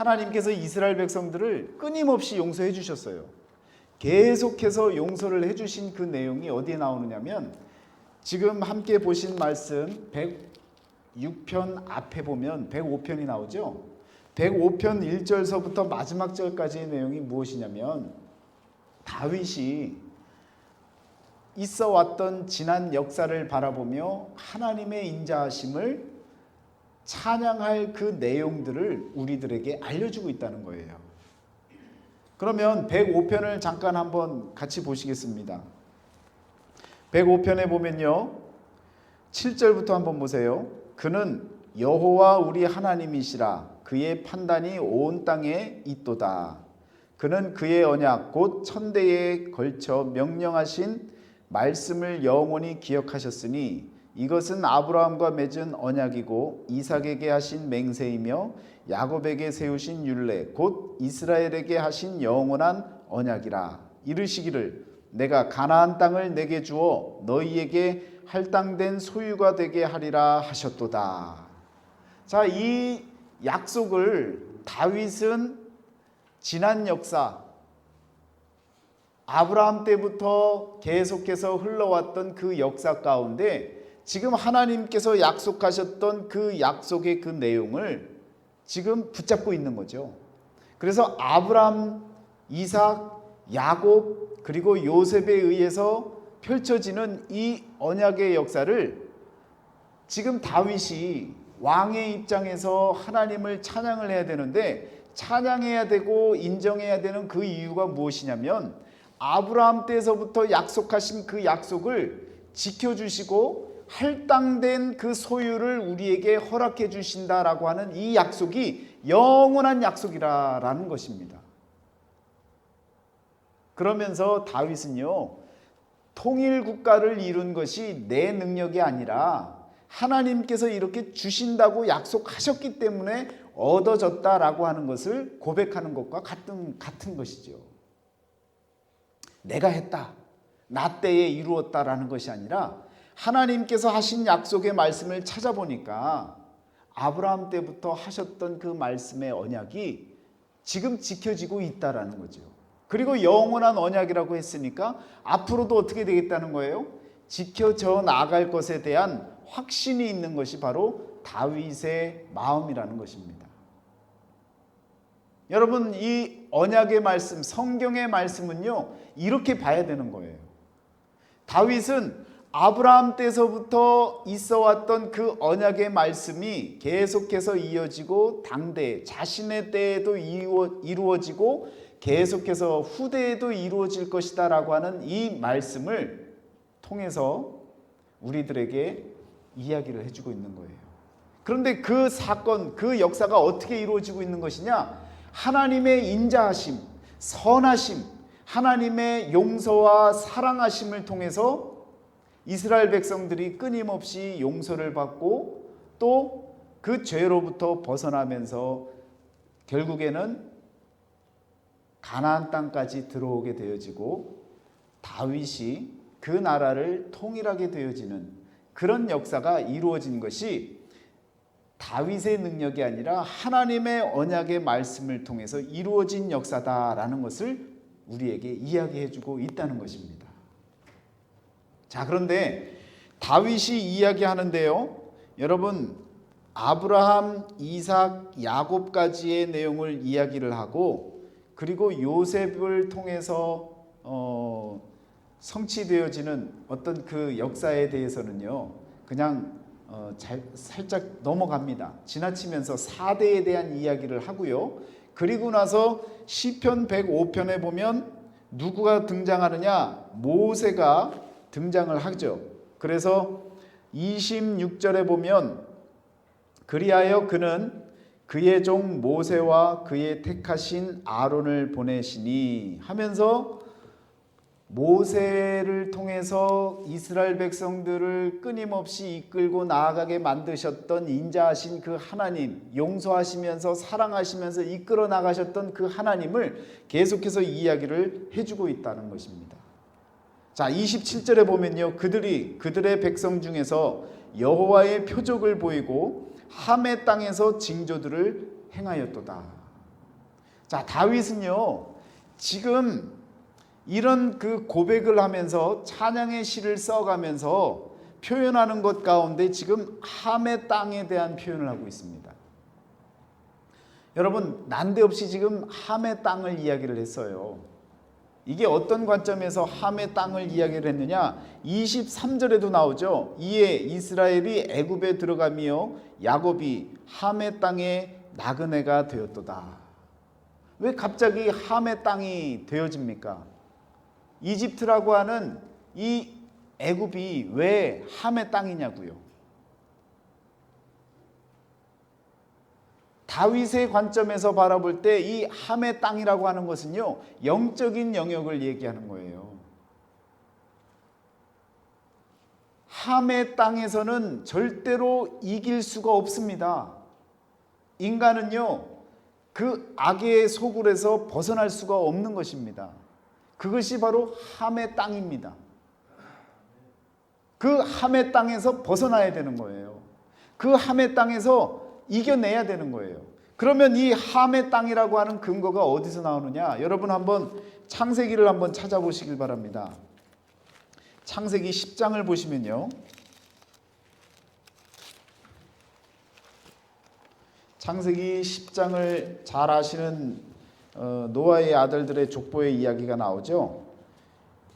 하나님께서 이스라엘 백성들을 끊임없이 용서해 주셨어요. 계속해서 용서를 해 주신 그 내용이 어디에 나오느냐면 지금 함께 보신 말씀 106편 앞에 보면 105편이 나오죠. 105편 1절서부터 마지막 절까지의 내용이 무엇이냐면 다윗이 있어 왔던 지난 역사를 바라보며 하나님의 인자하심을 찬양할 그 내용들을 우리들에게 알려주고 있다는 거예요. 그러면 105편을 잠깐 한번 같이 보시겠습니다. 105편에 보면요 7절부터 한번 보세요. 그는 여호와 우리 하나님이시라. 그의 판단이 온 땅에 있도다. 그는 그의 언약 곧 천대에 걸쳐 명령하신 말씀을 영원히 기억하셨으니 이것은 아브라함과 맺은 언약이고 이삭에게 하신 맹세이며 야곱에게 세우신 율례 곧 이스라엘에게 하신 영원한 언약이라. 이르시기를 내가 가나안 땅을 내게 주어 너희에게 할당된 소유가 되게 하리라 하셨도다. 자, 이 약속을 다윗은 지난 역사 아브라함 때부터 계속해서 흘러왔던 그 역사 가운데 지금 하나님께서 약속하셨던 그 약속의 그 내용을 지금 붙잡고 있는 거죠. 그래서 아브라함, 이삭, 야곱 그리고 요셉에 의해서 펼쳐지는 이 언약의 역사를 지금 다윗이 왕의 입장에서 하나님을 찬양을 해야 되는데 찬양해야 되고 인정해야 되는 그 이유가 무엇이냐면 아브라함 때에서부터 약속하신 그 약속을 지켜주시고 할당된 그 소유를 우리에게 허락해 주신다라고 하는 이 약속이 영원한 약속이라는 것입니다. 그러면서 다윗은요 통일 국가를 이룬 것이 내 능력이 아니라 하나님께서 이렇게 주신다고 약속하셨기 때문에 얻어졌다라고 하는 것을 고백하는 것과 같은 것이죠. 내가 했다, 나 때에 이루었다라는 것이 아니라 하나님께서 하신 약속의 말씀을 찾아보니까 아브라함 때부터 하셨던 그 말씀의 언약이 지금 지켜지고 있다라는 거죠. 그리고 영원한 언약이라고 했으니까 앞으로도 어떻게 되겠다는 거예요? 지켜져 나갈 것에 대한 확신이 있는 것이 바로 다윗의 마음이라는 것입니다. 여러분, 이 언약의 말씀, 성경의 말씀은요 이렇게 봐야 되는 거예요. 다윗은 아브라함 때서부터 있어 왔던 그 언약의 말씀이 계속해서 이어지고 당대 자신의 때에도 이루어지고 계속해서 후대에도 이루어질 것이다 라고 하는 이 말씀을 통해서 우리들에게 이야기를 해주고 있는 거예요. 그런데 그 사건, 그 역사가 어떻게 이루어지고 있는 것이냐? 하나님의 인자하심, 선하심, 하나님의 용서와 사랑하심을 통해서 이스라엘 백성들이 끊임없이 용서를 받고 또 그 죄로부터 벗어나면서 결국에는 가나안 땅까지 들어오게 되어지고 다윗이 그 나라를 통일하게 되어지는 그런 역사가 이루어진 것이 다윗의 능력이 아니라 하나님의 언약의 말씀을 통해서 이루어진 역사다라는 것을 우리에게 이야기해주고 있다는 것입니다. 자, 그런데 다윗이 이야기하는데요, 여러분 아브라함, 이삭, 야곱까지의 내용을 이야기를 하고 그리고 요셉을 통해서 성취되어지는 어떤 그 역사에 대해서는요 그냥 살짝 넘어갑니다. 지나치면서 4대에 대한 이야기를 하고요. 그리고 나서 시편 105편에 보면 누구가 등장하느냐? 모세가 등장을 하죠. 그래서 26절에 보면 그리하여 그는 그의 종 모세와 그의 택하신 아론을 보내시니 하면서 모세를 통해서 이스라엘 백성들을 끊임없이 이끌고 나아가게 만드셨던 인자하신 그 하나님, 용서하시면서 사랑하시면서 이끌어 나가셨던 그 하나님을 계속해서 이야기를 해주고 있다는 것입니다. 자, 27절에 보면요, 그들의 백성 중에서 여호와의 표적을 보이고 함의 땅에서 징조들을 행하였도다. 자, 다윗은요, 지금 이런 그 고백을 하면서 찬양의 시를 써가면서 표현하는 것 가운데 지금 함의 땅에 대한 표현을 하고 있습니다. 여러분, 난데없이 지금 함의 땅을 이야기를 했어요. 이게 어떤 관점에서 함의 땅을 이야기를 했느냐? 23절에도 나오죠. 이에 이스라엘이 애굽에 들어가며 야곱이 함의 땅에 나그네가 되었도다. 왜 갑자기 함의 땅이 되어집니까? 이집트라고 하는 이 애굽이 왜 함의 땅이냐고요? 다윗의 관점에서 바라볼 때 이 함의 땅이라고 하는 것은요, 영적인 영역을 얘기하는 거예요. 함의 땅에서는 절대로 이길 수가 없습니다. 인간은요, 그 악의 소굴에서 벗어날 수가 없는 것입니다. 그것이 바로 함의 땅입니다. 그 함의 땅에서 벗어나야 되는 거예요. 그 함의 땅에서 이겨내야 되는 거예요. 그러면 이 함의 땅이라고 하는 근거가 어디서 나오느냐? 여러분 한번 창세기를 한번 찾아보시길 바랍니다. 창세기 10장을 보시면요, 창세기 10장을 잘 아시는 노아의 아들들의 족보의 이야기가 나오죠.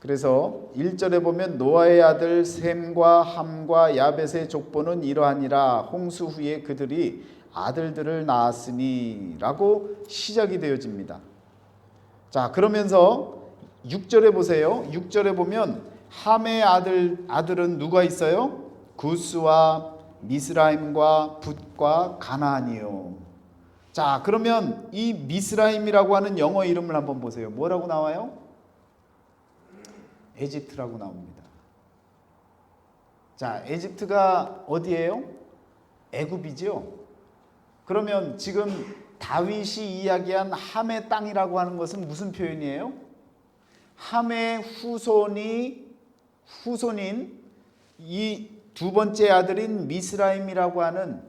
그래서 1절에 보면 노아의 아들 셈과 함과 야벳의 족보는 이러하니라. 홍수 후에 그들이 아들들을 낳았으니 라고 시작이 되어집니다. 자, 그러면서 6절에 보세요. 6절에 보면 함의 아들은 누가 있어요? 구스와 미스라임과 붓과 가나안이요. 자, 그러면 이 미스라임이라고 하는 영어 이름을 한번 보세요. 뭐라고 나와요? 에집트라고 나옵니다. 자, 에집트가 어디예요? 애굽이죠. 그러면 지금 다윗이 이야기한 함의 땅이라고 하는 것은 무슨 표현이에요? 함의 후손인 이 두 번째 아들인 미스라임이라고 하는,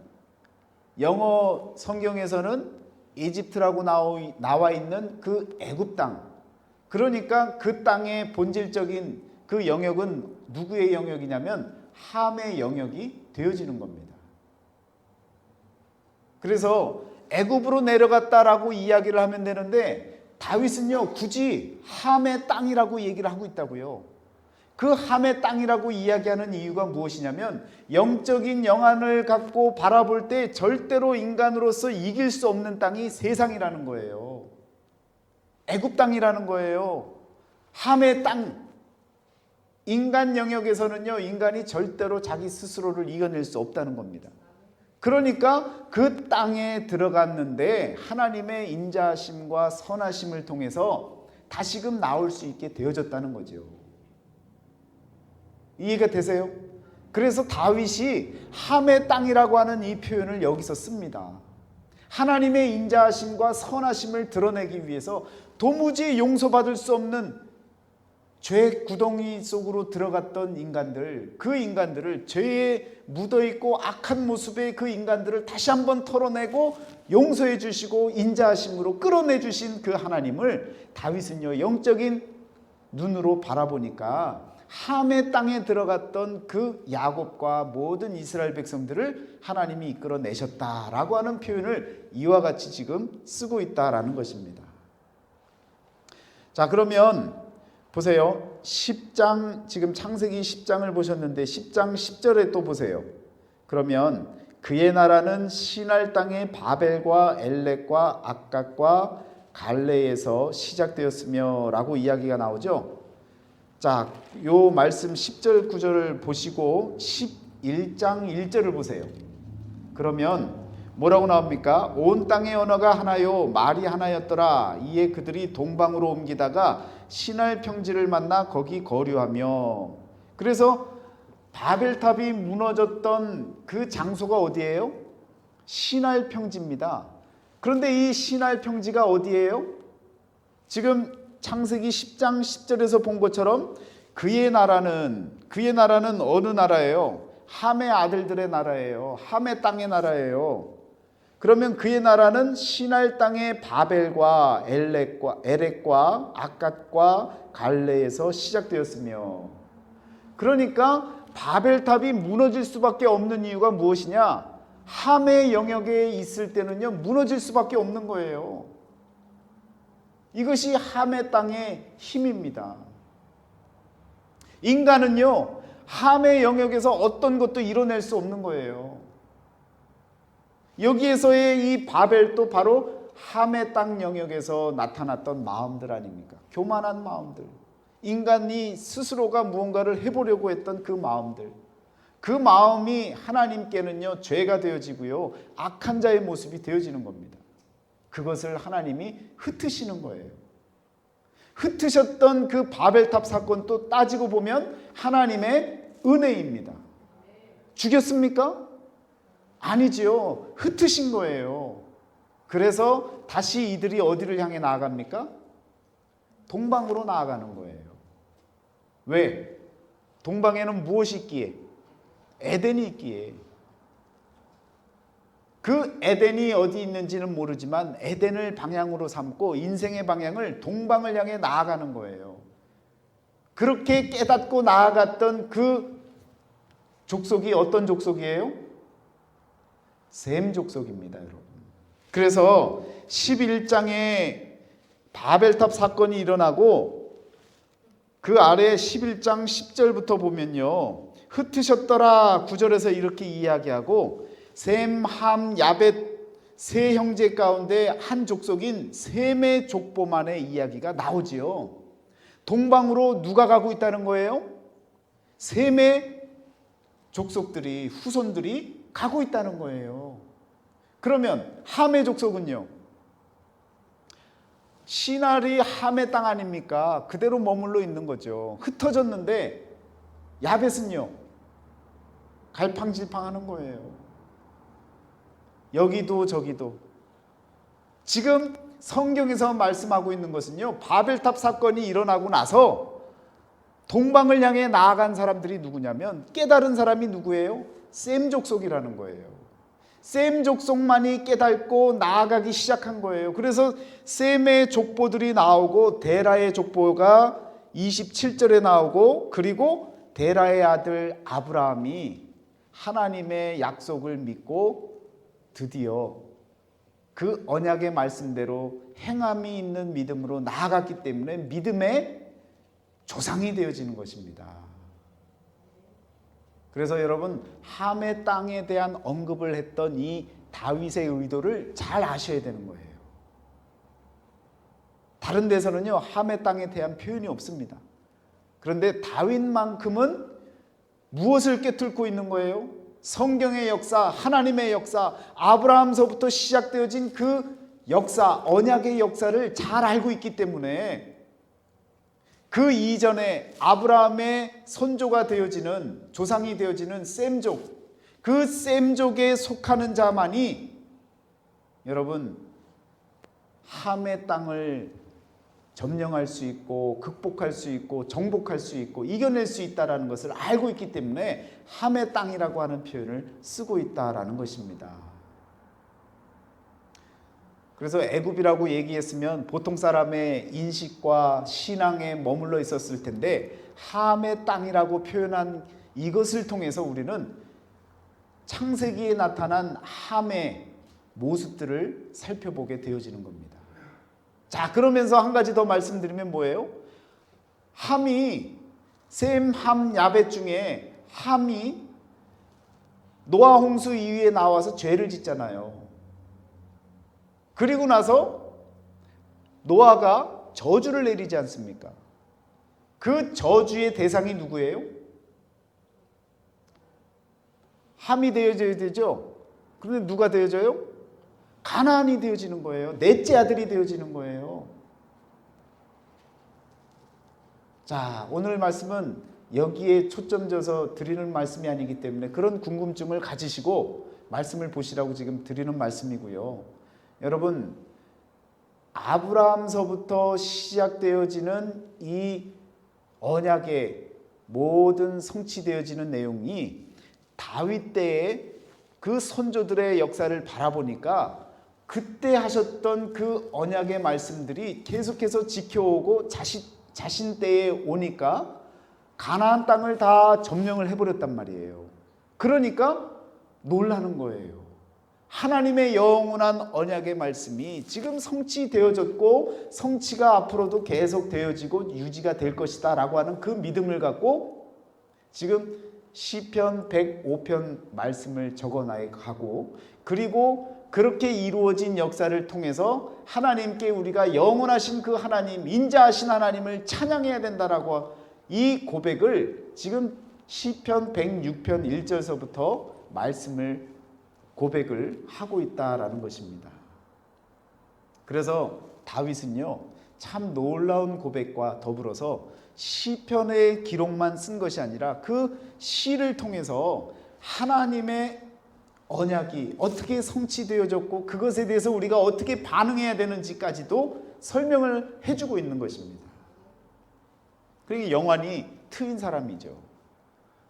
영어 성경에서는 이집트라고 나와 있는 그 애굽 땅, 그러니까 그 땅의 본질적인 그 영역은 누구의 영역이냐면 함의 영역이 되어지는 겁니다. 그래서 애굽으로 내려갔다라고 이야기를 하면 되는데 다윗은요, 굳이 함의 땅이라고 얘기를 하고 있다고요. 그 함의 땅이라고 이야기하는 이유가 무엇이냐면 영적인 영안을 갖고 바라볼 때 절대로 인간으로서 이길 수 없는 땅이 세상이라는 거예요. 애굽 땅이라는 거예요. 함의 땅. 인간 영역에서는요, 인간이 절대로 자기 스스로를 이겨낼 수 없다는 겁니다. 그러니까 그 땅에 들어갔는데 하나님의 인자하심과 선하심을 통해서 다시금 나올 수 있게 되어졌다는 거죠. 이해가 되세요? 그래서 다윗이 함의 땅이라고 하는 이 표현을 여기서 씁니다. 하나님의 인자하심과 선하심을 드러내기 위해서 도무지 용서받을 수 없는 죄 구덩이 속으로 들어갔던 인간들, 그 인간들을, 죄에 묻어있고 악한 모습의 그 인간들을 다시 한번 털어내고 용서해 주시고 인자하심으로 끌어내 주신 그 하나님을 다윗은요, 영적인 눈으로 바라보니까 함의 땅에 들어갔던 그 야곱과 모든 이스라엘 백성들을 하나님이 이끌어내셨다라고 하는 표현을 이와 같이 지금 쓰고 있다라는 것입니다. 자, 그러면 보세요. 10장, 지금 창세기 10장을 보셨는데 10장 10절에 또 보세요. 그러면 그의 나라는 시날 땅의 바벨과 엘렉과 악각과 갈레에서 시작되었으며 라고 이야기가 나오죠. 자, 요 말씀 10절 9절을 보시고 11장 1절을 보세요. 그러면 뭐라고 나옵니까? 온 땅의 언어가 하나요 말이 하나였더라. 이에 그들이 동방으로 옮기다가 시날 평지를 만나 거기 거류하며. 그래서 바벨탑이 무너졌던 그 장소가 어디예요? 시날 평지입니다. 그런데 이 시날 평지가 어디예요? 지금 창세기 10장 10절에서 본 것처럼 그의 나라는 어느 나라예요? 함의 아들들의 나라예요. 함의 땅의 나라예요. 그러면 그의 나라는 시날 땅의 바벨과 에렉과 아갓과 갈레에서 시작되었으며, 그러니까 바벨탑이 무너질 수밖에 없는 이유가 무엇이냐? 함의 영역에 있을 때는요, 무너질 수밖에 없는 거예요. 이것이 함의 땅의 힘입니다. 인간은요, 함의 영역에서 어떤 것도 이뤄낼 수 없는 거예요. 여기에서의 이 바벨도 바로 함의 땅 영역에서 나타났던 마음들 아닙니까? 교만한 마음들, 인간이 스스로가 무언가를 해보려고 했던 그 마음들, 그 마음이 하나님께는요 죄가 되어지고요 악한 자의 모습이 되어지는 겁니다. 그것을 하나님이 흩으시는 거예요. 흩으셨던 그 바벨탑 사건도 따지고 보면 하나님의 은혜입니다. 죽였습니까? 아니지요. 흩으신 거예요. 그래서 다시 이들이 어디를 향해 나아갑니까? 동방으로 나아가는 거예요. 왜? 동방에는 무엇이 있기에? 에덴이 있기에. 그 에덴이 어디 있는지는 모르지만 에덴을 방향으로 삼고 인생의 방향을 동방을 향해 나아가는 거예요. 그렇게 깨닫고 나아갔던 그 족속이 어떤 족속이에요? 셈 족속입니다, 여러분. 그래서 11장에 바벨탑 사건이 일어나고 그 아래 11장 10절부터 보면요, 흩으셨더라 9절에서 이렇게 이야기하고, 셈, 함, 야벳 세 형제 가운데 한 족속인 셈의 족보만의 이야기가 나오지요. 동방으로 누가 가고 있다는 거예요? 셈의 족속들이, 후손들이 가고 있다는 거예요. 그러면 함의 족속은요, 시날이 함의 땅 아닙니까? 그대로 머물러 있는 거죠. 흩어졌는데 야벳은요, 갈팡질팡하는 거예요. 여기도 저기도. 지금 성경에서 말씀하고 있는 것은요, 바벨탑 사건이 일어나고 나서 동방을 향해 나아간 사람들이 누구냐면, 깨달은 사람이 누구예요? 셈 족속이라는 거예요. 셈 족속만이 깨닫고 나아가기 시작한 거예요. 그래서 셈의 족보들이 나오고 데라의 족보가 27절에 나오고, 그리고 데라의 아들 아브라함이 하나님의 약속을 믿고 드디어 그 언약의 말씀대로 행함이 있는 믿음으로 나아갔기 때문에 믿음의 조상이 되어지는 것입니다. 그래서 여러분, 함의 땅에 대한 언급을 했던 이 다윗의 의도를 잘 아셔야 되는 거예요. 다른 데서는요, 함의 땅에 대한 표현이 없습니다. 그런데 다윗만큼은 무엇을 꿰뚫고 있는 거예요? 성경의 역사, 하나님의 역사, 아브라함서부터 시작되어진 그 역사, 언약의 역사를 잘 알고 있기 때문에 그 이전에 아브라함의 선조가 되어지는, 조상이 되어지는 셈족, 그 셈족에 속하는 자만이 여러분 함의 땅을 점령할 수 있고 극복할 수 있고 정복할 수 있고 이겨낼 수 있다는 것을 알고 있기 때문에 함의 땅이라고 하는 표현을 쓰고 있다는 것입니다. 그래서 애굽이라고 얘기했으면 보통 사람의 인식과 신앙에 머물러 있었을 텐데, 함의 땅이라고 표현한 이것을 통해서 우리는 창세기에 나타난 함의 모습들을 살펴보게 되어지는 겁니다. 자, 그러면서 한 가지 더 말씀드리면 뭐예요? 함이, 셈, 함, 야벳 중에 함이 노아 홍수 이후에 나와서 죄를 짓잖아요. 그리고 나서 노아가 저주를 내리지 않습니까? 그 저주의 대상이 누구예요? 함이 되어져야 되죠. 그런데 누가 되어져요? 가나안이 되어지는 거예요. 넷째 아들이 되어지는 거예요. 자, 오늘 말씀은 여기에 초점져서 드리는 말씀이 아니기 때문에 그런 궁금증을 가지시고 말씀을 보시라고 지금 드리는 말씀이고요. 여러분, 아브라함서부터 시작되어지는 이 언약의 모든 성취되어지는 내용이 다윗 때에 그 선조들의 역사를 바라보니까 그때 하셨던 그 언약의 말씀들이 계속해서 지켜오고 자신 때에 오니까 가나안 땅을 다 점령을 해버렸단 말이에요. 그러니까 놀라는 거예요. 하나님의 영원한 언약의 말씀이 지금 성취되어졌고 성취가 앞으로도 계속 되어지고 유지가 될 것이다 라고 하는 그 믿음을 갖고 지금 시편 105편 말씀을 적어나가고, 그리고 그렇게 이루어진 역사를 통해서 하나님께 우리가 영원하신 그 하나님, 인자하신 하나님을 찬양해야 된다라고 이 고백을 지금 시편 106편 1절서부터 말씀을 고백을 하고 있다라는 것입니다. 그래서 다윗은요, 참 놀라운 고백과 더불어서 시편의 기록만 쓴 것이 아니라 그 시를 통해서 하나님의 언약이 어떻게 성취되어졌고 그것에 대해서 우리가 어떻게 반응해야 되는지까지도 설명을 해주고 있는 것입니다. 그러니까 영환이 트인 사람이죠.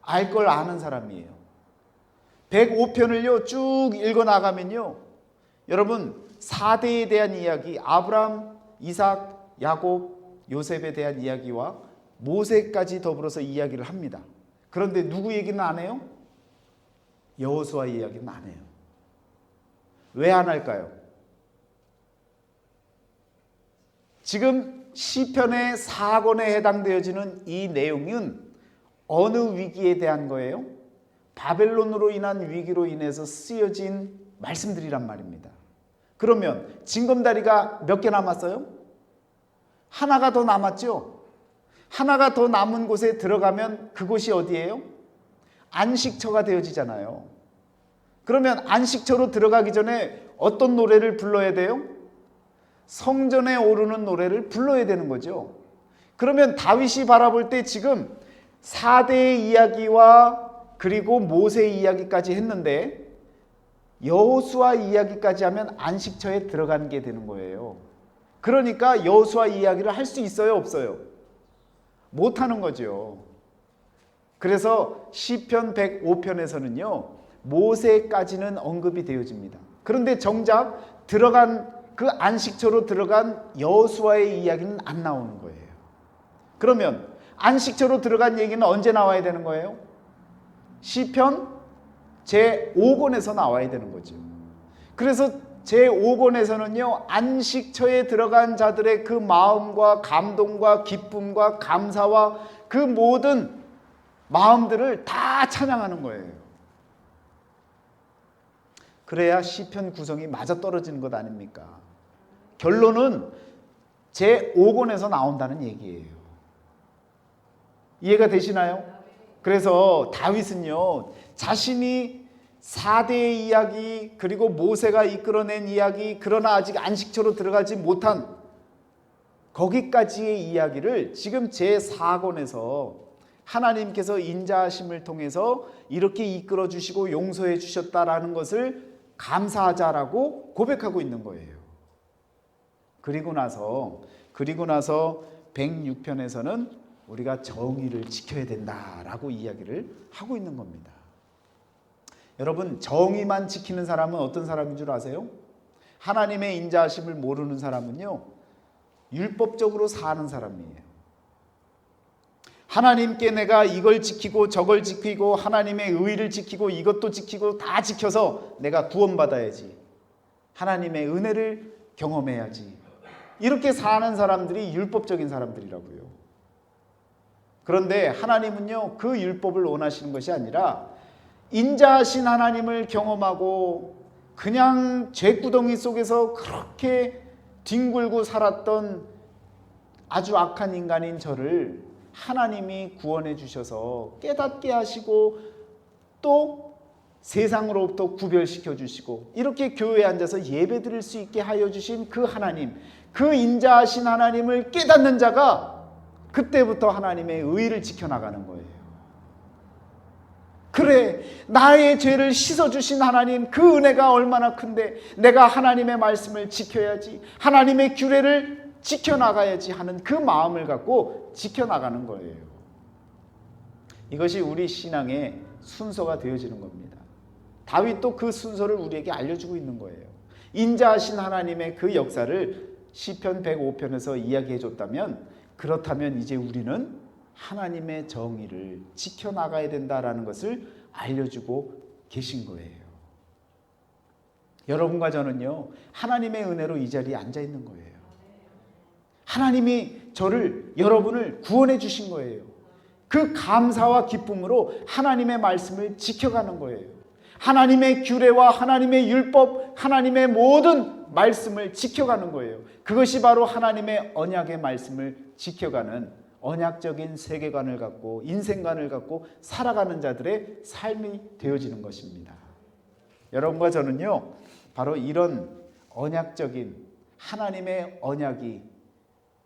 알 걸 아는 사람이에요. 105편을요 쭉 읽어나가면요, 여러분 4대에 대한 이야기, 아브람, 이삭, 야곱, 요셉에 대한 이야기와 모세까지 더불어서 이야기를 합니다. 그런데 누구 얘기는 안 해요? 여호수아 이야기는 안 해요. 왜 안 할까요? 지금 시편의 4권에 해당되어지는 이 내용은 어느 위기에 대한 거예요? 바벨론으로 인한 위기로 인해서 쓰여진 말씀들이란 말입니다. 그러면 징검다리가 몇 개 남았어요? 하나가 더 남았죠? 하나가 더 남은 곳에 들어가면 그곳이 어디예요? 안식처가 되어지잖아요. 그러면 안식처로 들어가기 전에 어떤 노래를 불러야 돼요? 성전에 오르는 노래를 불러야 되는 거죠. 그러면 다윗이 바라볼 때 지금 4대의 이야기와 그리고 모세 이야기까지 했는데 여호수아 이야기까지 하면 안식처에 들어가는 게 되는 거예요. 그러니까 여호수아 이야기를 할 수 있어요, 없어요? 못하는 거죠. 그래서 시편 105편에서는요 모세까지는 언급이 되어집니다. 그런데 정작 들어간 그 안식처로 들어간 여호수아의 이야기는 안 나오는 거예요. 그러면 안식처로 들어간 얘기는 언제 나와야 되는 거예요? 시편 제5권에서 나와야 되는 거죠. 그래서 제5권에서는요 안식처에 들어간 자들의 그 마음과 감동과 기쁨과 감사와 그 모든 마음들을 다 찬양하는 거예요. 그래야 시편 구성이 맞아떨어지는 것 아닙니까? 결론은 제5권에서 나온다는 얘기예요. 이해가 되시나요? 그래서 다윗은요 자신이 4대의 이야기 그리고 모세가 이끌어낸 이야기, 그러나 아직 안식처로 들어가지 못한 거기까지의 이야기를 지금 제4권에서 하나님께서 인자하심을 통해서 이렇게 이끌어 주시고 용서해 주셨다라는 것을 감사하자라고 고백하고 있는 거예요. 그리고 나서 106편에서는 우리가 정의를 지켜야 된다라고 이야기를 하고 있는 겁니다. 여러분, 정의만 지키는 사람은 어떤 사람인 줄 아세요? 하나님의 인자하심을 모르는 사람은요 율법적으로 사는 사람이에요. 하나님께 내가 이걸 지키고 저걸 지키고 하나님의 의를 지키고 이것도 지키고 다 지켜서 내가 구원받아야지, 하나님의 은혜를 경험해야지, 이렇게 사는 사람들이 율법적인 사람들이라고요. 그런데 하나님은요 그 율법을 원하시는 것이 아니라 인자하신 하나님을 경험하고 그냥 죄구덩이 속에서 그렇게 뒹굴고 살았던 아주 악한 인간인 저를 하나님이 구원해 주셔서 깨닫게 하시고 또 세상으로부터 구별시켜 주시고 이렇게 교회에 앉아서 예배 드릴 수 있게 하여 주신 그 하나님, 그 인자하신 하나님을 깨닫는 자가 그때부터 하나님의 의를 지켜나가는 거예요. 그래, 나의 죄를 씻어주신 하나님, 그 은혜가 얼마나 큰데 내가 하나님의 말씀을 지켜야지, 하나님의 규례를 지켜나가야지 하는 그 마음을 갖고 지켜나가는 거예요. 이것이 우리 신앙의 순서가 되어지는 겁니다. 다윗도 그 순서를 우리에게 알려주고 있는 거예요. 인자하신 하나님의 그 역사를 시편 105편에서 이야기해 줬다면, 그렇다면 이제 우리는 하나님의 정의를 지켜나가야 된다라는 것을 알려주고 계신 거예요. 여러분과 저는요, 하나님의 은혜로 이 자리에 앉아 있는 거예요. 하나님이 여러분을 구원해 주신 거예요. 그 감사와 기쁨으로 하나님의 말씀을 지켜가는 거예요. 하나님의 규례와 하나님의 율법, 하나님의 모든 말씀을 지켜가는 거예요. 그것이 바로 하나님의 언약의 말씀을 지켜가는 언약적인 세계관을 갖고 인생관을 갖고 살아가는 자들의 삶이 되어지는 것입니다. 여러분과 저는요, 바로 이런 언약적인 하나님의 언약이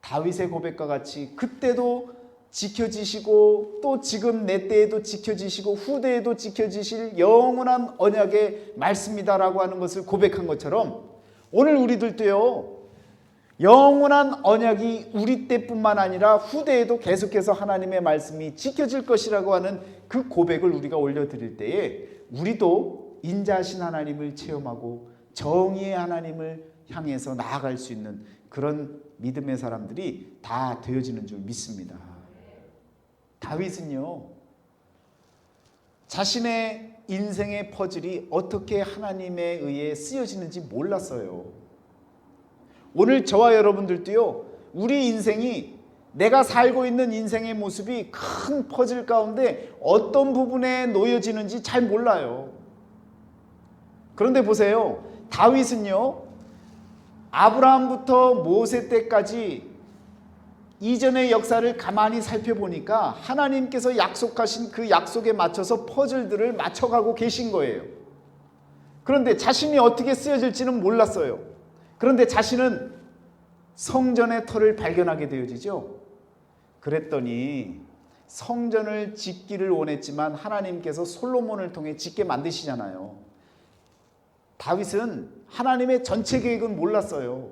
다윗의 고백과 같이 그때도 지켜지시고 또 지금 내 때에도 지켜지시고 후대에도 지켜지실 영원한 언약의 말씀이다라고 하는 것을 고백한 것처럼, 오늘 우리들도요, 영원한 언약이 우리 때뿐만 아니라 후대에도 계속해서 하나님의 말씀이 지켜질 것이라고 하는 그 고백을 우리가 올려드릴 때에 우리도 인자하신 하나님을 체험하고 정의의 하나님을 향해서 나아갈 수 있는 그런 믿음의 사람들이 다 되어지는 줄 믿습니다. 다윗은요, 자신의 인생의 퍼즐이 어떻게 하나님에 의해 쓰여지는지 몰랐어요. 오늘 저와 여러분들도요, 우리 인생이, 내가 살고 있는 인생의 모습이 큰 퍼즐 가운데 어떤 부분에 놓여지는지 잘 몰라요. 그런데 보세요, 다윗은요, 아브라함부터 모세 때까지 이전의 역사를 가만히 살펴보니까 하나님께서 약속하신 그 약속에 맞춰서 퍼즐들을 맞춰가고 계신 거예요. 그런데 자신이 어떻게 쓰여질지는 몰랐어요. 그런데 자신은 성전의 터를 발견하게 되어지죠. 그랬더니 성전을 짓기를 원했지만 하나님께서 솔로몬을 통해 짓게 만드시잖아요. 다윗은 하나님의 전체 계획은 몰랐어요.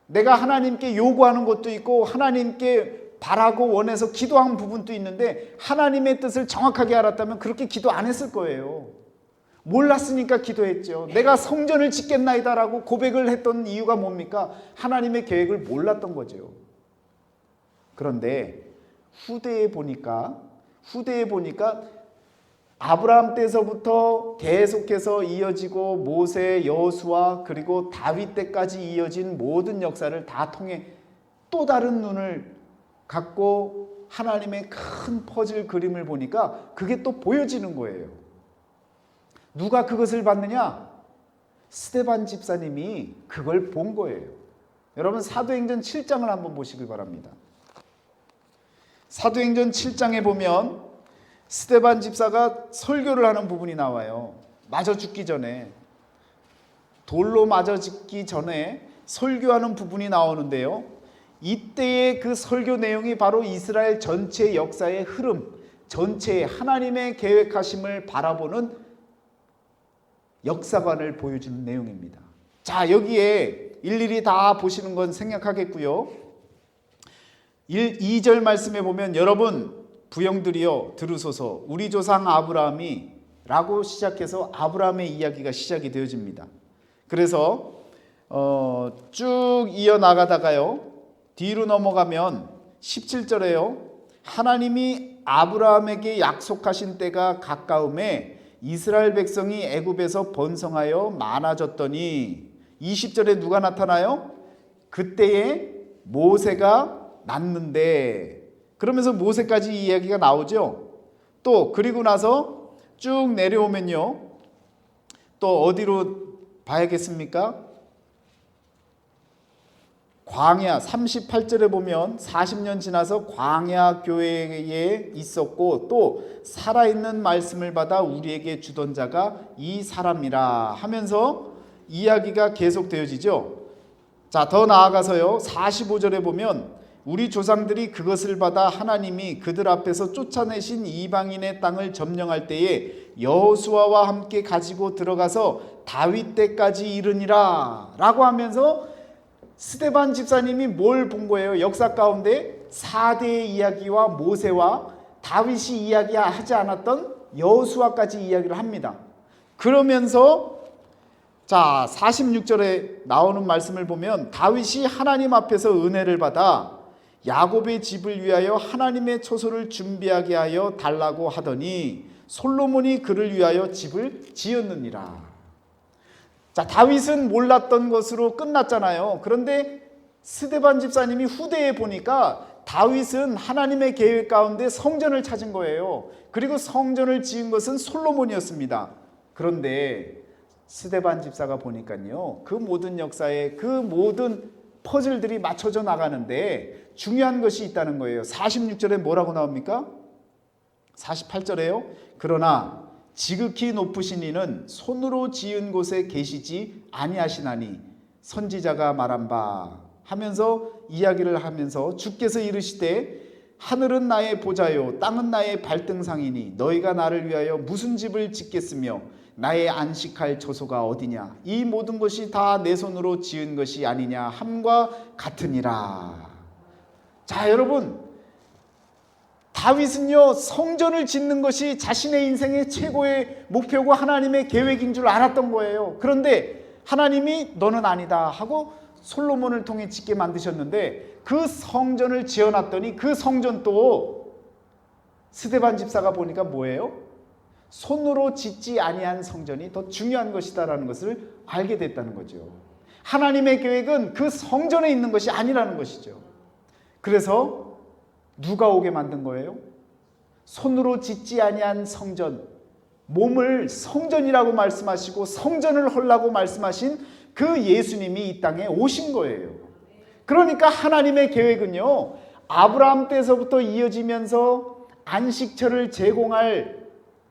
내가 하나님께 요구하는 것도 있고 하나님께 바라고 원해서 기도한 부분도 있는데, 하나님의 뜻을 정확하게 알았다면 그렇게 기도 안 했을 거예요. 몰랐으니까 기도했죠. 내가 성전을 짓겠나이다라고 고백을 했던 이유가 뭡니까? 하나님의 계획을 몰랐던 거죠. 그런데 후대에 보니까 아브라함 때서부터 계속해서 이어지고 모세, 여호수아 그리고 다윗 때까지 이어진 모든 역사를 다 통해 또 다른 눈을 갖고 하나님의 큰 퍼즐 그림을 보니까 그게 또 보여지는 거예요. 누가 그것을 봤느냐? 스데반 집사님이 그걸 본 거예요. 여러분, 사도행전 7장을 한번 보시길 바랍니다. 사도행전 7장에 보면 스데반 집사가 설교를 하는 부분이 나와요. 맞아 죽기 전에, 돌로 맞아 죽기 전에 설교하는 부분이 나오는데요, 이때의 그 설교 내용이 바로 이스라엘 전체 역사의 흐름, 전체의 하나님의 계획하심을 바라보는 역사관을 보여주는 내용입니다. 자, 여기에 일일이 다 보시는 건 생략하겠고요. 2절 말씀에 보면, 여러분 부형들이여 들으소서, 우리 조상 아브라함이 라고 시작해서 아브라함의 이야기가 시작이 되어집니다. 그래서 쭉 이어나가다가요, 뒤로 넘어가면 17절에요, 하나님이 아브라함에게 약속하신 때가 가까움에 이스라엘 백성이 애굽에서 번성하여 많아졌더니, 20절에 누가 나타나요? 그때에 모세가 났는데, 그러면서 모세까지 이야기가 나오죠. 또 그리고 나서 쭉 내려오면요, 또 어디로 봐야겠습니까? 광야 38절에 보면 40년 지나서 광야 교회에 있었고 또 살아있는 말씀을 받아 우리에게 주던 자가 이 사람이라 하면서 이야기가 계속되어지죠. 자, 더 나아가서요, 45절에 보면 우리 조상들이 그것을 받아 하나님이 그들 앞에서 쫓아내신 이방인의 땅을 점령할 때에 여호수아와 함께 가지고 들어가서 다윗 때까지 이르니라 라고 하면서 스데반 집사님이 뭘 본 거예요? 역사 가운데 4대의 이야기와 모세와 다윗이 이야기하지 않았던 여호수아까지 이야기를 합니다. 그러면서 자 46절에 나오는 말씀을 보면 다윗이 하나님 앞에서 은혜를 받아 야곱의 집을 위하여 하나님의 초소를 준비하게 하여 달라고 하더니 솔로몬이 그를 위하여 집을 지었느니라. 자, 다윗은 몰랐던 것으로 끝났잖아요. 그런데 스데반 집사님이 후대에 보니까 다윗은 하나님의 계획 가운데 성전을 찾은 거예요. 그리고 성전을 지은 것은 솔로몬이었습니다. 그런데 스데반 집사가 보니까요, 그 모든 역사에 그 모든 퍼즐들이 맞춰져 나가는데 중요한 것이 있다는 거예요. 46절에 뭐라고 나옵니까? 48절에요. 그러나 지극히 높으신 이는 손으로 지은 곳에 계시지 아니하시나니 선지자가 말한 바 하면서 이야기를 하면서 주께서 이르시되 하늘은 나의 보좌요 땅은 나의 발등상이니 너희가 나를 위하여 무슨 집을 짓겠으며 나의 안식할 처소가 어디냐 이 모든 것이 다 내 손으로 지은 것이 아니냐 함과 같으니라. 자, 여러분, 다윗은요 성전을 짓는 것이 자신의 인생의 최고의 목표고 하나님의 계획인 줄 알았던 거예요. 그런데 하나님이 너는 아니다 하고 솔로몬을 통해 짓게 만드셨는데 그 성전을 지어놨더니 그 성전도 스데반 집사가 보니까 뭐예요? 손으로 짓지 아니한 성전이 더 중요한 것이다라는 것을 알게 됐다는 거죠. 하나님의 계획은 그 성전에 있는 것이 아니라는 것이죠. 그래서 누가 오게 만든 거예요? 손으로 짓지 아니한 성전, 몸을 성전이라고 말씀하시고 성전을 헐라고 말씀하신 그 예수님이 이 땅에 오신 거예요. 그러니까 하나님의 계획은요, 아브라함 때서부터 이어지면서 안식처를 제공할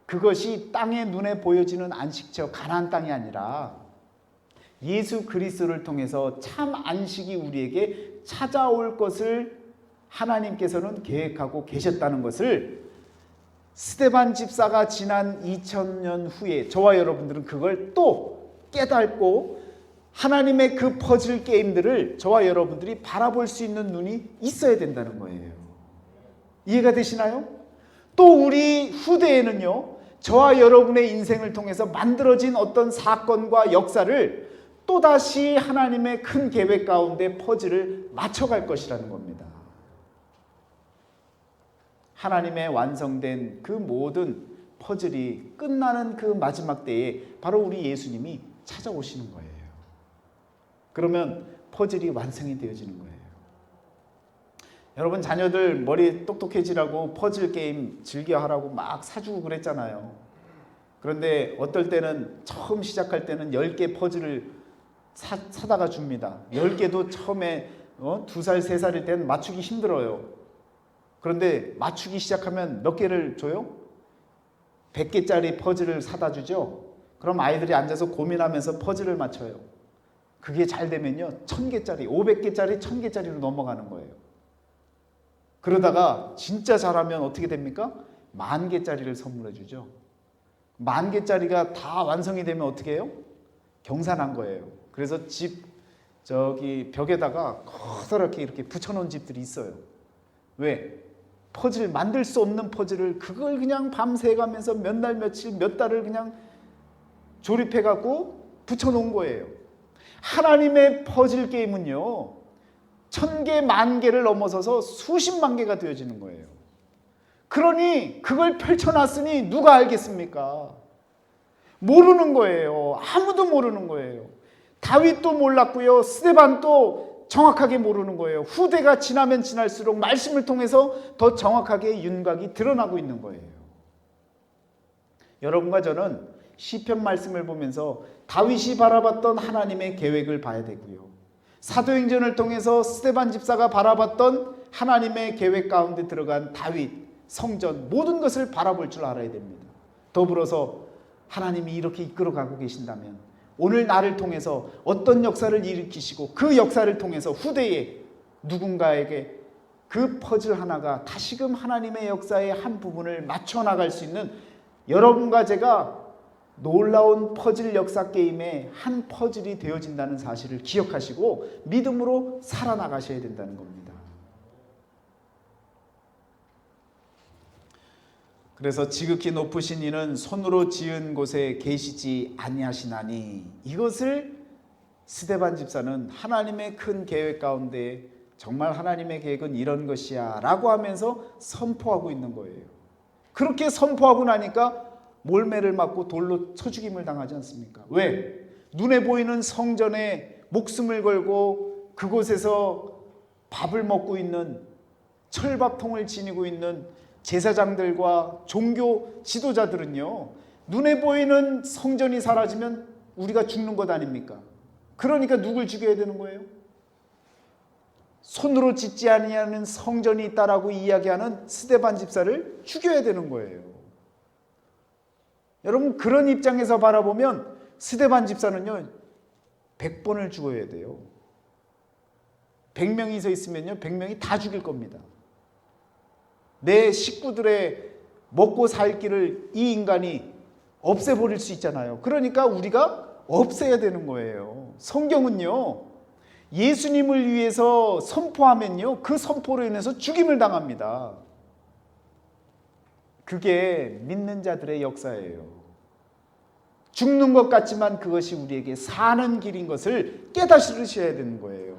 그것이 땅의 눈에 보여지는 안식처, 가나안 땅이 아니라 예수 그리스도를 통해서 참 안식이 우리에게 찾아올 것을 하나님께서는 계획하고 계셨다는 것을 스데반 집사가 지난 2000년 후에 저와 여러분들은 그걸 또 깨닫고 하나님의 그 퍼즐 게임들을 저와 여러분들이 바라볼 수 있는 눈이 있어야 된다는 거예요. 이해가 되시나요? 또 우리 후대에는요, 저와 여러분의 인생을 통해서 만들어진 어떤 사건과 역사를 또다시 하나님의 큰 계획 가운데 퍼즐을 맞춰갈 것이라는 겁니다. 하나님의 완성된 그 모든 퍼즐이 끝나는 그 마지막 때에 바로 우리 예수님이 찾아오시는 거예요. 그러면 퍼즐이 완성이 되어지는 거예요. 여러분, 자녀들 머리 똑똑해지라고 퍼즐 게임 즐겨하라고 막 사주고 그랬잖아요. 그런데 어떨 때는 처음 시작할 때는 10개 퍼즐을 사다가 줍니다. 10개도 처음에 2살, 3살일 때는 맞추기 힘들어요. 그런데 맞추기 시작하면 몇 개를 줘요? 100개짜리 퍼즐을 사다 주죠. 그럼 아이들이 앉아서 고민하면서 퍼즐을 맞춰요. 그게 잘 되면요 1000개짜리, 500개짜리, 1000개짜리로 넘어가는 거예요. 그러다가 진짜 잘하면 어떻게 됩니까? 10,000개짜리를 선물해 주죠. 10,000개짜리가 다 완성이 되면 어떻게 해요? 경사난 거예요. 그래서 집 벽에다가 커다랗게 이렇게 붙여놓은 집들이 있어요. 왜? 퍼즐, 만들 수 없는 퍼즐을 그걸 그냥 밤새 가면서 몇 날 며칠 몇 달을 그냥 조립해 갖고 붙여놓은 거예요. 하나님의 퍼즐 게임은요 1000개, 10,000개를 넘어서서 수십만 개가 되어지는 거예요. 그러니 그걸 펼쳐놨으니 누가 알겠습니까? 모르는 거예요. 아무도 모르는 거예요. 다윗도 몰랐고요, 스데반도 정확하게 모르는 거예요. 후대가 지나면 지날수록 말씀을 통해서 더 정확하게 윤곽이 드러나고 있는 거예요. 여러분과 저는 시편 말씀을 보면서 다윗이 바라봤던 하나님의 계획을 봐야 되고요, 사도행전을 통해서 스데반 집사가 바라봤던 하나님의 계획 가운데 들어간 다윗, 성전, 모든 것을 바라볼 줄 알아야 됩니다. 더불어서 하나님이 이렇게 이끌어가고 계신다면 오늘 나를 통해서 어떤 역사를 일으키시고 그 역사를 통해서 후대에 누군가에게 그 퍼즐 하나가 다시금 하나님의 역사의 한 부분을 맞춰 나갈 수 있는 여러분과 제가 놀라운 퍼즐 역사 게임의 한 퍼즐이 되어진다는 사실을 기억하시고 믿음으로 살아나가셔야 된다는 겁니다. 그래서 지극히 높으신 이는 손으로 지은 곳에 계시지 아니하시나니, 이것을 스데반 집사는 하나님의 큰 계획 가운데 정말 하나님의 계획은 이런 것이야 라고 하면서 선포하고 있는 거예요. 그렇게 선포하고 나니까 몰매를 맞고 돌로 쳐 죽임을 당하지 않습니까? 왜? 눈에 보이는 성전에 목숨을 걸고 그곳에서 밥을 먹고 있는, 철밥통을 지니고 있는 제사장들과 종교 지도자들은요, 눈에 보이는 성전이 사라지면 우리가 죽는 것 아닙니까? 그러니까 누굴 죽여야 되는 거예요? 손으로 짓지 아니하는 성전이 있다라고 이야기하는 스데반 집사를 죽여야 되는 거예요. 여러분, 그런 입장에서 바라보면 스데반 집사는요 100번을 죽어야 돼요. 100명이 서 있으면요 100명이 다 죽일 겁니다. 내 식구들의 먹고 살 길을 이 인간이 없애버릴 수 있잖아요. 그러니까 우리가 없애야 되는 거예요. 성경은요 예수님을 위해서 선포하면요 그 선포로 인해서 죽임을 당합니다. 그게 믿는 자들의 역사예요. 죽는 것 같지만 그것이 우리에게 사는 길인 것을 깨닫으셔야 되는 거예요.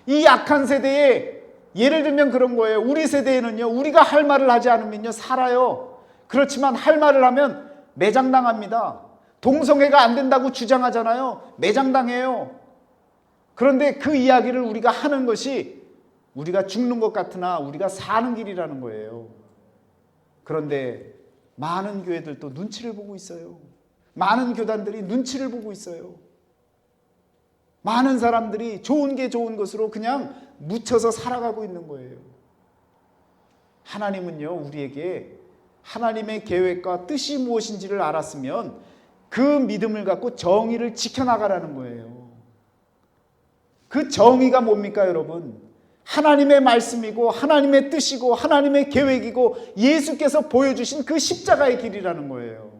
이 악한 세대에 예를 들면 그런 거예요. 우리 세대에는요 우리가 할 말을 하지 않으면요 살아요. 그렇지만 할 말을 하면 매장당합니다. 동성애가 안 된다고 주장하잖아요. 매장당해요. 그런데 그 이야기를 우리가 하는 것이 우리가 죽는 것 같으나 우리가 사는 길이라는 거예요. 그런데 많은 교회들도 눈치를 보고 있어요. 많은 교단들이 눈치를 보고 있어요. 많은 사람들이 좋은 게 좋은 것으로 그냥 묻혀서 살아가고 있는 거예요. 하나님은요 우리에게 하나님의 계획과 뜻이 무엇인지를 알았으면 그 믿음을 갖고 정의를 지켜나가라는 거예요. 그 정의가 뭡니까 여러분? 하나님의 말씀이고 하나님의 뜻이고 하나님의 계획이고 예수께서 보여주신 그 십자가의 길이라는 거예요.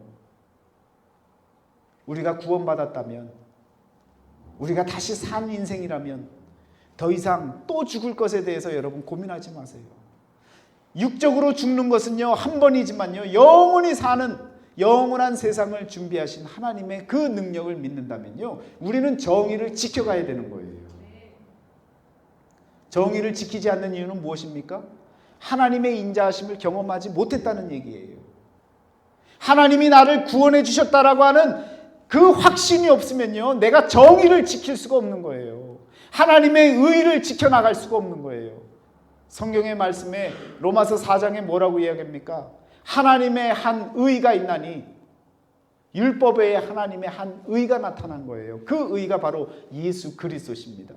우리가 구원받았다면, 우리가 다시 산 인생이라면 더 이상 또 죽을 것에 대해서 여러분 고민하지 마세요. 육적으로 죽는 것은요 한 번이지만요 영원히 사는 영원한 세상을 준비하신 하나님의 그 능력을 믿는다면요 우리는 정의를 지켜가야 되는 거예요. 정의를 지키지 않는 이유는 무엇입니까? 하나님의 인자하심을 경험하지 못했다는 얘기예요. 하나님이 나를 구원해 주셨다라고 하는 그 확신이 없으면요 내가 정의를 지킬 수가 없는 거예요. 하나님의 의를 지켜나갈 수가 없는 거예요. 성경의 말씀에 로마서 4장에 뭐라고 이야기합니까? 하나님의 한 의가 있나니, 율법 외에 하나님의 한 의가 나타난 거예요. 그 의가 바로 예수 그리스도십니다.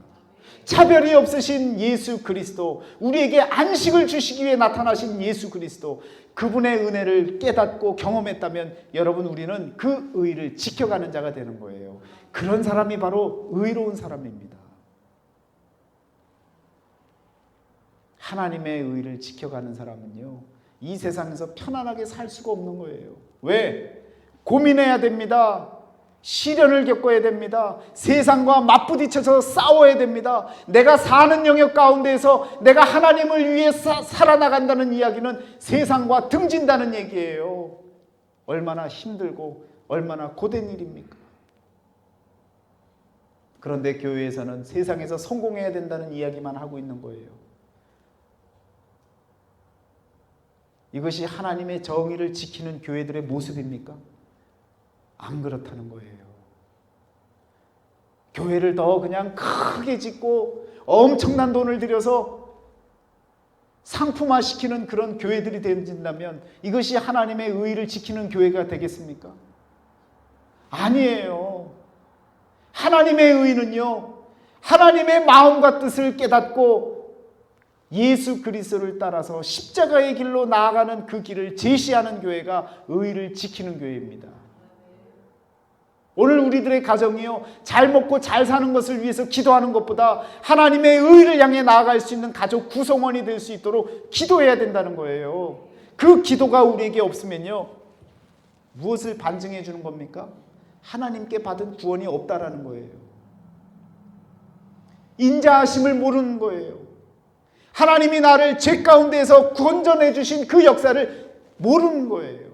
차별이 없으신 예수 그리스도, 우리에게 안식을 주시기 위해 나타나신 예수 그리스도, 그분의 은혜를 깨닫고 경험했다면 여러분 우리는 그 의를 지켜가는 자가 되는 거예요. 그런 사람이 바로 의로운 사람입니다. 하나님의 의를 지켜가는 사람은요 이 세상에서 편안하게 살 수가 없는 거예요. 왜? 고민해야 됩니다. 시련을 겪어야 됩니다. 세상과 맞부딪혀서 싸워야 됩니다. 내가 사는 영역 가운데에서 내가 하나님을 위해 살아나간다는 이야기는 세상과 등진다는 얘기예요. 얼마나 힘들고 얼마나 고된 일입니까? 그런데 교회에서는 세상에서 성공해야 된다는 이야기만 하고 있는 거예요. 이것이 하나님의 정의를 지키는 교회들의 모습입니까? 안 그렇다는 거예요. 교회를 더 그냥 크게 짓고 엄청난 돈을 들여서 상품화시키는 그런 교회들이 된다면 이것이 하나님의 의를 지키는 교회가 되겠습니까? 아니에요. 하나님의 의는요 하나님의 마음과 뜻을 깨닫고 예수 그리스도를 따라서 십자가의 길로 나아가는 그 길을 제시하는 교회가 의를 지키는 교회입니다. 오늘 우리들의 가정이요 잘 먹고 잘 사는 것을 위해서 기도하는 것보다 하나님의 의를 향해 나아갈 수 있는 가족 구성원이 될 수 있도록 기도해야 된다는 거예요. 그 기도가 우리에게 없으면요 무엇을 반증해 주는 겁니까? 하나님께 받은 구원이 없다라는 거예요. 인자하심을 모르는 거예요. 하나님이 나를 죄 가운데에서 구원해 주신 그 역사를 모르는 거예요.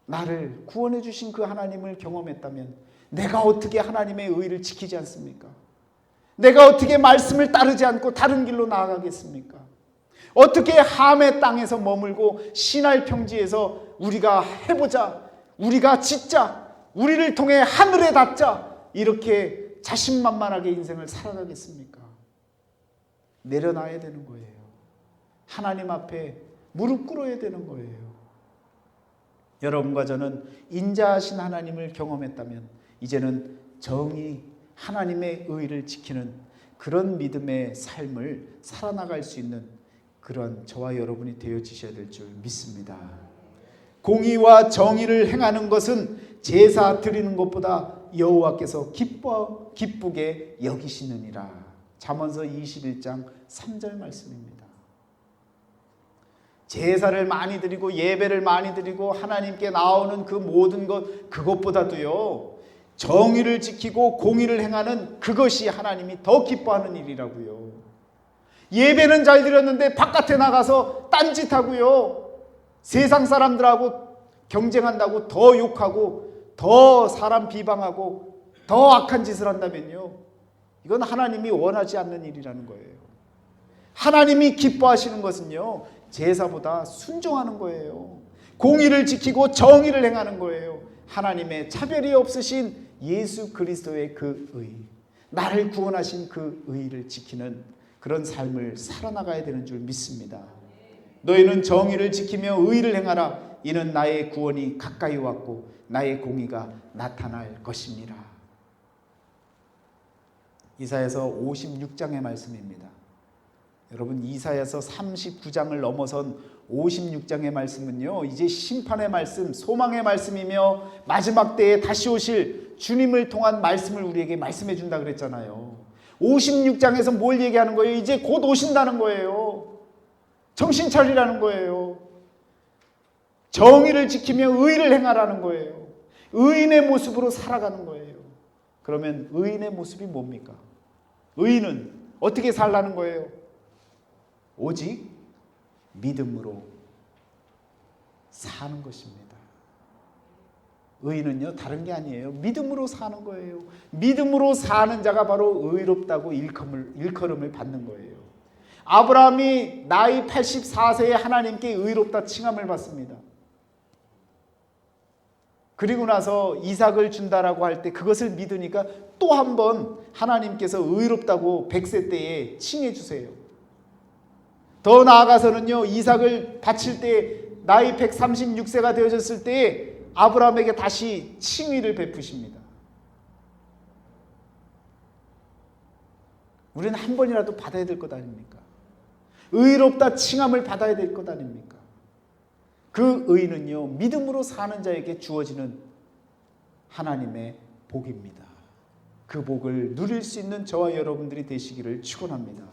나를 구원해 주신 그 하나님을 경험했다면 내가 어떻게 하나님의 의를 지키지 않습니까? 내가 어떻게 말씀을 따르지 않고 다른 길로 나아가겠습니까? 어떻게 함의 땅에서 머물고 신할 평지에서 우리가 해보자, 우리가 짓자, 우리를 통해 하늘에 닿자, 이렇게 자신만만하게 인생을 살아가겠습니까? 내려놔야 되는 거예요. 하나님 앞에 무릎 꿇어야 되는 거예요. 여러분과 저는 인자하신 하나님을 경험했다면 이제는 정의, 하나님의 의를 지키는 그런 믿음의 삶을 살아나갈 수 있는 그런 저와 여러분이 되어지셔야 될 줄 믿습니다. 공의와 정의를 행하는 것은 제사 드리는 것보다 여호와께서 기쁘게 여기시느니라. 잠언서 21장 3절 말씀입니다. 제사를 많이 드리고 예배를 많이 드리고 하나님께 나오는 그 모든 것, 그것보다도요, 정의를 지키고 공의를 행하는 그것이 하나님이 더 기뻐하는 일이라고요. 예배는 잘 드렸는데 바깥에 나가서 딴짓하고요, 세상 사람들하고 경쟁한다고 더 욕하고 더 사람 비방하고 더 악한 짓을 한다면요, 이건 하나님이 원하지 않는 일이라는 거예요. 하나님이 기뻐하시는 것은요, 제사보다 순종하는 거예요. 공의를 지키고 정의를 행하는 거예요. 하나님의 차별이 없으신 예수 그리스도의 그 의, 나를 구원하신 그 의를 지키는 그런 삶을 살아나가야 되는 줄 믿습니다. 너희는 정의를 지키며 의를 행하라. 이는 나의 구원이 가까이 왔고 나의 공의가 나타날 것입니다. 이사야서 56장의 말씀입니다. 여러분, 이사야서 39장을 넘어선 56장의 말씀은요, 이제 심판의 말씀, 소망의 말씀이며 마지막 때에 다시 오실 주님을 통한 말씀을 우리에게 말씀해 준다 그랬잖아요. 56장에서 뭘 얘기하는 거예요? 이제 곧 오신다는 거예요. 정신 차리라는 거예요. 정의를 지키며 의를 행하라는 거예요. 의인의 모습으로 살아가는 거예요. 그러면 의인의 모습이 뭡니까? 의인은 어떻게 살라는 거예요? 오직 믿음으로 사는 것입니다. 의인은요, 다른 게 아니에요. 믿음으로 사는 거예요. 믿음으로 사는 자가 바로 의롭다고 일컬음을 받는 거예요. 아브라함이 나이 84세에 하나님께 의롭다 칭함을 받습니다. 그리고 나서 이삭을 준다라고 할 때 그것을 믿으니까 또 한 번 하나님께서 의롭다고 100세 때에 칭해 주세요. 더 나아가서는요, 이삭을 바칠 때 나이 136세가 되어졌을 때에 아브라함에게 다시 칭의를 베푸십니다. 우리는 한 번이라도 받아야 될 것 아닙니까? 의롭다 칭함을 받아야 될 것 아닙니까? 그 의는요, 믿음으로 사는 자에게 주어지는 하나님의 복입니다. 그 복을 누릴 수 있는 저와 여러분들이 되시기를 축원합니다.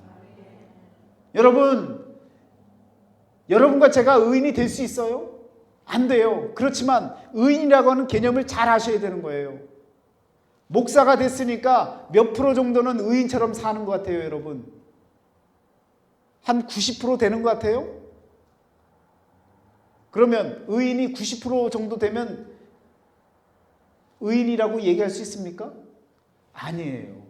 여러분과 제가 의인이 될 수 있어요? 안 돼요. 그렇지만 의인이라고 하는 개념을 잘 아셔야 되는 거예요. 목사가 됐으니까 몇 프로 정도는 의인처럼 사는 것 같아요, 여러분. 한 90% 되는 것 같아요? 그러면 의인이 90% 정도 되면 의인이라고 얘기할 수 있습니까? 아니에요.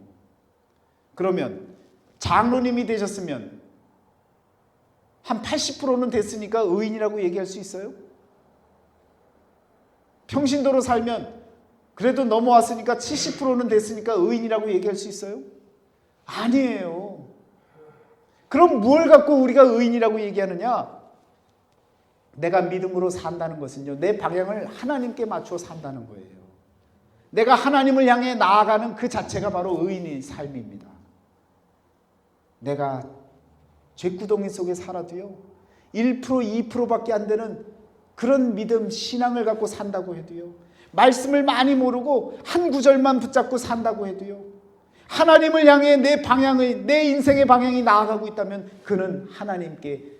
그러면 장로님이 되셨으면 한 80%는 됐으니까 의인이라고 얘기할 수 있어요? 평신도로 살면 그래도 넘어왔으니까 70%는 됐으니까 의인이라고 얘기할 수 있어요? 아니에요. 그럼 뭘 갖고 우리가 의인이라고 얘기하느냐? 내가 믿음으로 산다는 것은요, 내 방향을 하나님께 맞춰 산다는 거예요. 내가 하나님을 향해 나아가는 그 자체가 바로 의인의 삶입니다. 내가 죗구덩이 속에 살아도요, 1%, 2%밖에 안 되는 그런 믿음, 신앙을 갖고 산다고 해도요, 말씀을 많이 모르고 한 구절만 붙잡고 산다고 해도요, 하나님을 향해 내 인생의 방향이 나아가고 있다면 그는 하나님께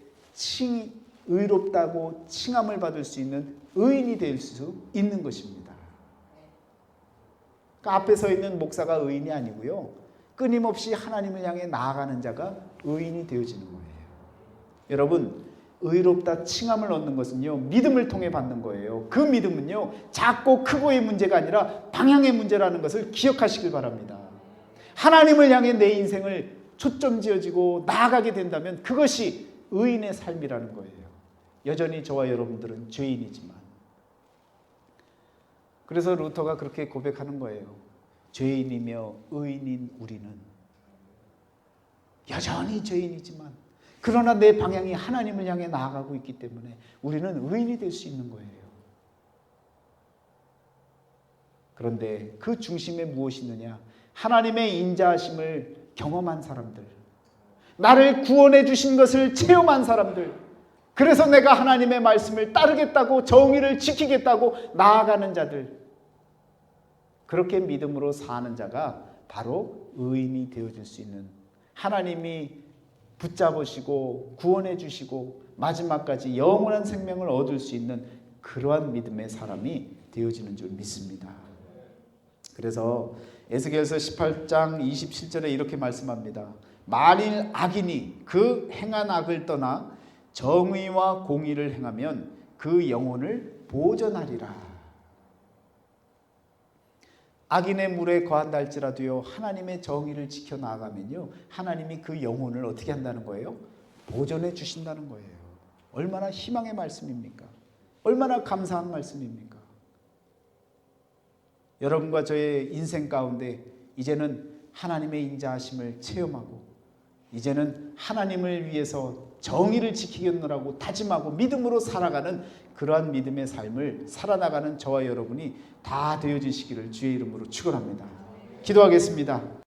의롭다고 칭함을 받을 수 있는 의인이 될 수 있는 것입니다. 그러니까 앞에 서 있는 목사가 의인이 아니고요, 끊임없이 하나님을 향해 나아가는 자가 의인이 되어지는 거예요. 여러분, 의롭다 칭함을 얻는 것은요, 믿음을 통해 받는 거예요. 그 믿음은요, 작고 크고의 문제가 아니라 방향의 문제라는 것을 기억하시길 바랍니다. 하나님을 향해 내 인생을 초점 지어지고 나아가게 된다면 그것이 의인의 삶이라는 거예요. 여전히 저와 여러분들은 죄인이지만. 그래서 루터가 그렇게 고백하는 거예요. 죄인이며 의인인 우리는 여전히 죄인이지만 그러나 내 방향이 하나님을 향해 나아가고 있기 때문에 우리는 의인이 될 수 있는 거예요. 그런데 그 중심에 무엇이 있느냐? 하나님의 인자하심을 경험한 사람들, 나를 구원해 주신 것을 체험한 사람들, 그래서 내가 하나님의 말씀을 따르겠다고, 정의를 지키겠다고 나아가는 자들, 그렇게 믿음으로 사는 자가 바로 의인이 되어줄 수 있는, 하나님이 붙잡으시고 구원해 주시고 마지막까지 영원한 생명을 얻을 수 있는 그러한 믿음의 사람이 되어지는 줄 믿습니다. 그래서 에스겔서 18장 27절에 이렇게 말씀합니다. 만일 악인이 그 행한 악을 떠나 정의와 공의를 행하면 그 영혼을 보전하리라. 악인의 물에 거한다 할지라도요, 하나님의 정의를 지켜나가면요, 하나님이 그 영혼을 어떻게 한다는 거예요? 보전해 주신다는 거예요. 얼마나 희망의 말씀입니까? 얼마나 감사한 말씀입니까? 여러분과 저의 인생 가운데 이제는 하나님의 인자하심을 체험하고, 이제는 하나님을 위해서 정의를 지키겠노라고 다짐하고 믿음으로 살아가는 그러한 믿음의 삶을 살아나가는 저와 여러분이 다 되어지시기를 주의 이름으로 축원합니다. 기도하겠습니다.